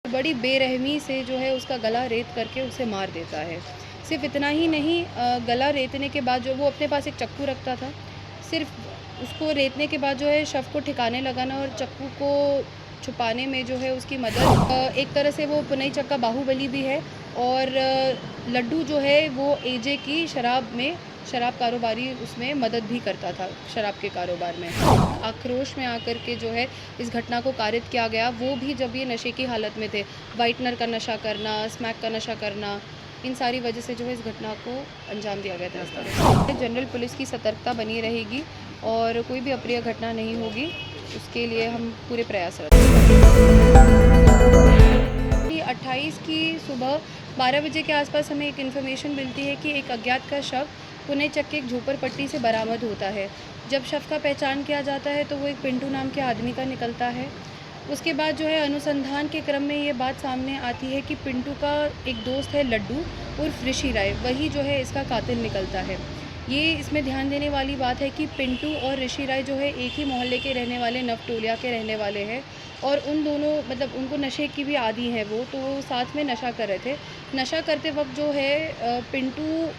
बड़ी बेरहमी से जो है उसका गला रेत करके उसे मार देता है। सिर्फ़ इतना ही नहीं, गला रेतने के बाद जो वो अपने पास एक चाकू रखता था, सिर्फ़ उसको रेतने के बाद जो है शव को ठिकाने लगाना और चाकू को छुपाने में जो है उसकी मदद, एक तरह से वो पुनई चक्का बाहुबली भी है। और लड्डू जो है वो एजे की शराब कारोबारी उसमें मदद भी करता था, शराब के कारोबार में। आक्रोश में आकर के जो है इस घटना को कारित किया गया, वो भी जब ये नशे की हालत में थे। व्हाइटनर का नशा करना, स्मैक का नशा करना, इन सारी वजह से जो है इस घटना को अंजाम दिया गया था इस तरह से। जनरल पुलिस की सतर्कता बनी रहेगी और कोई भी अप्रिय घटना नहीं होगी, उसके लिए हम पूरे प्रयासरत हैं। 28 की सुबह 12 बजे के आसपास हमें एक इन्फॉर्मेशन मिलती है कि एक अज्ञात का शव पुणे चक्के एक झोपड़पट्टी से बरामद होता है। जब शव का पहचान किया जाता है तो वो एक पिंटू नाम के आदमी का निकलता है। उसके बाद जो है अनुसंधान के क्रम में ये बात सामने आती है कि पिंटू का एक दोस्त है लड्डू उर्फ ऋषि राय, वही जो है इसका कातिल निकलता है। ये इसमें ध्यान देने वाली बात है कि पिंटू और ऋषि राय जो है एक ही मोहल्ले के रहने वाले, नवटोलिया के रहने वाले हैं। और उन दोनों मतलब उनको नशे की भी आदी है वो, तो वो साथ में नशा कर रहे थे। नशा करते वक्त जो है पिंटू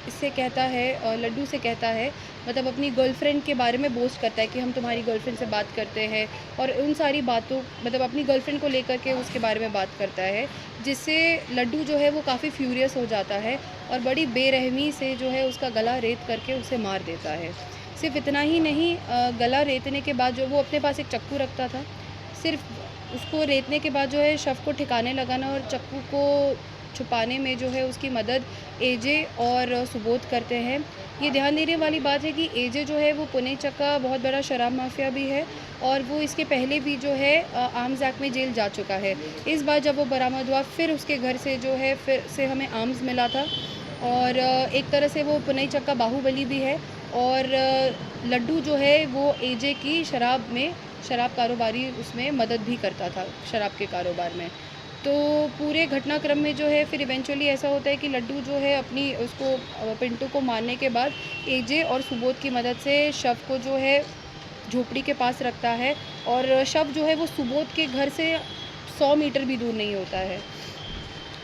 इससे कहता है और लड्डू से कहता है, मतलब अपनी गर्लफ्रेंड के बारे में बोस्ट करता है कि हम तुम्हारी गर्लफ्रेंड से बात करते हैं। और उन सारी बातों मतलब अपनी गर्लफ्रेंड को लेकर के उसके बारे में बात करता है, जिससे लड्डू जो है वो काफ़ी फ्यूरियस हो जाता है और बड़ी बेरहमी से जो है उसका गला रेत करके उसे मार देता है। सिर्फ़ इतना ही नहीं, गला रेतने के बाद जो वो अपने पास एक चाकू रखता था, सिर्फ़ उसको रेतने के बाद जो है शव को ठिकाने लगाना और चाकू को छुपाने में जो है उसकी मदद एजे और सुबोध करते हैं। ये ध्यान देने वाली बात है कि एजे जो है वो पुणे चक्का बहुत बड़ा शराब माफिया भी है और वो इसके पहले भी जो है आर्म्स एक्ट में जेल जा चुका है। इस बार जब वो बरामद हुआ फिर उसके घर से जो है फिर से हमें आर्म्स मिला था और एक तरह से वो पुणे चक्का बाहुबली भी है। और लड्डू जो है वो एजे की शराब कारोबारी उसमें मदद भी करता था, शराब के कारोबार में। तो पूरे घटनाक्रम में जो है फिर इवेंचुअली ऐसा होता है कि लड्डू जो है अपनी उसको पिंटू को मारने के बाद एजे और सुबोध की मदद से शव को जो है झोपड़ी के पास रखता है और शव जो है वो सुबोध के घर से 100 मीटर भी दूर नहीं होता है।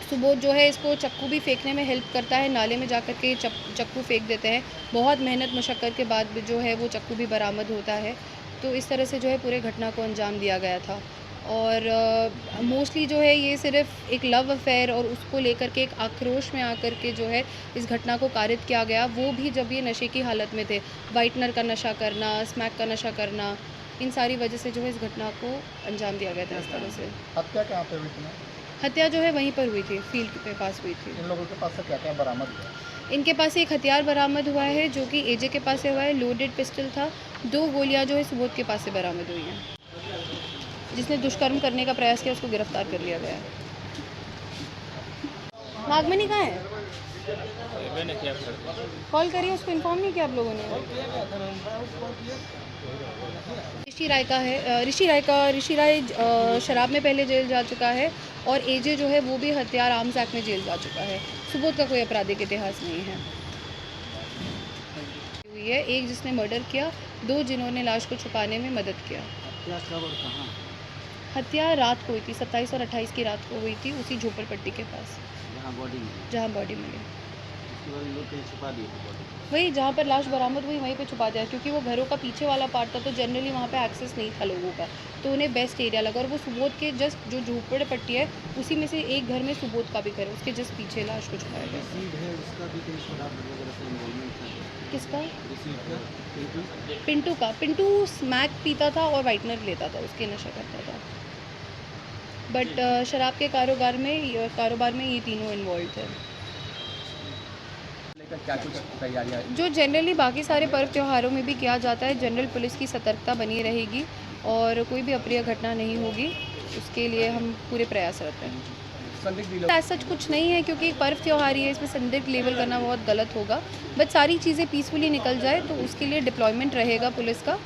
सुबोध जो है इसको चक्कू भी फेंकने में हेल्प करता है, नाले में जाकर के चक्कू फेंक देते हैं। बहुत मेहनत मशक्क़त के बाद भी जो है वो चक्कू भी बरामद होता है। तो इस तरह से जो है पूरे घटना को अंजाम दिया गया था। और मोस्टली जो है ये सिर्फ़ एक लव अफ़ेयर और उसको लेकर के एक आक्रोश में आकर के जो है इस घटना को कारित किया गया, वो भी जब ये नशे की हालत में थे। व्हाइटनर का नशा करना, स्मैक का नशा करना, इन सारी वजह से जो है इस घटना को अंजाम दिया गया था इस तरह से। हत्या कहाँ पे हुई थी? हत्या जो है वहीं पर हुई थी, फील्ड के पास हुई थी। इन लोगों के पास से क्या क्या बरामद हुआ? इनके पास एक हथियार बरामद हुआ है जो कि एजे के पास से हुआ है, लोडेड पिस्टल था। 2 गोलियां जो है सुबोध के पास से बरामद हुई हैं। जिसने दुष्कर्म करने का प्रयास किया उसको गिरफ्तार कर लिया गया है। नागमणि कहाँ है? कॉल करिए, उसको इन्फॉर्म नहीं किया आप लोगों ने? ऋषि राय शराब में पहले जेल जा चुका है और एजे जो है वो भी हथियार आर्म्स एक्ट में जेल जा चुका है। सुबोध का कोई आपराधिक इतिहास नहीं है। हुई है एक जिसने मर्डर किया, 2 जिन्होंने लाश को छुपाने में मदद किया। हत्या रात को हुई थी, 27 और 28 की रात को हुई थी, उसी झोपड़पट्टी के पास जहाँ बॉडी मिली। वही जहाँ पर लाश बरामद हुई वहीं पे छुपा दिया, क्योंकि वो घरों का पीछे वाला पार्ट था तो जनरली वहाँ पे एक्सेस नहीं था लोगों का, तो उन्हें बेस्ट एरिया लगा। और वो सुबोध के जस्ट जो झोपड़पट्टी है उसी में से एक घर में सुबोध का भी घर है, उसके जस्ट पीछे लाश को छुपाया गया। किसका? पिंटू का। पिंटू स्मैक पीता था और व्हाइटनर लेता था, उसके नशा करता था। बट शराब के कारोबार में ये तीनों इन्वॉल्व थे। क्या कुछ तैयारियां? जो जनरली बाकी सारे पर्व त्योहारों में भी किया जाता है, जनरल पुलिस की सतर्कता बनी रहेगी और कोई भी अप्रिय घटना नहीं होगी, उसके लिए हम पूरे प्रयासरत हैं। ऐसा कुछ नहीं है क्योंकि एक पर्व त्योहार ही है, इसमें संदिग्ध लेबल करना बहुत गलत होगा। बट सारी चीज़ें पीसफुली निकल जाए तो उसके लिए डिप्लॉयमेंट रहेगा पुलिस का।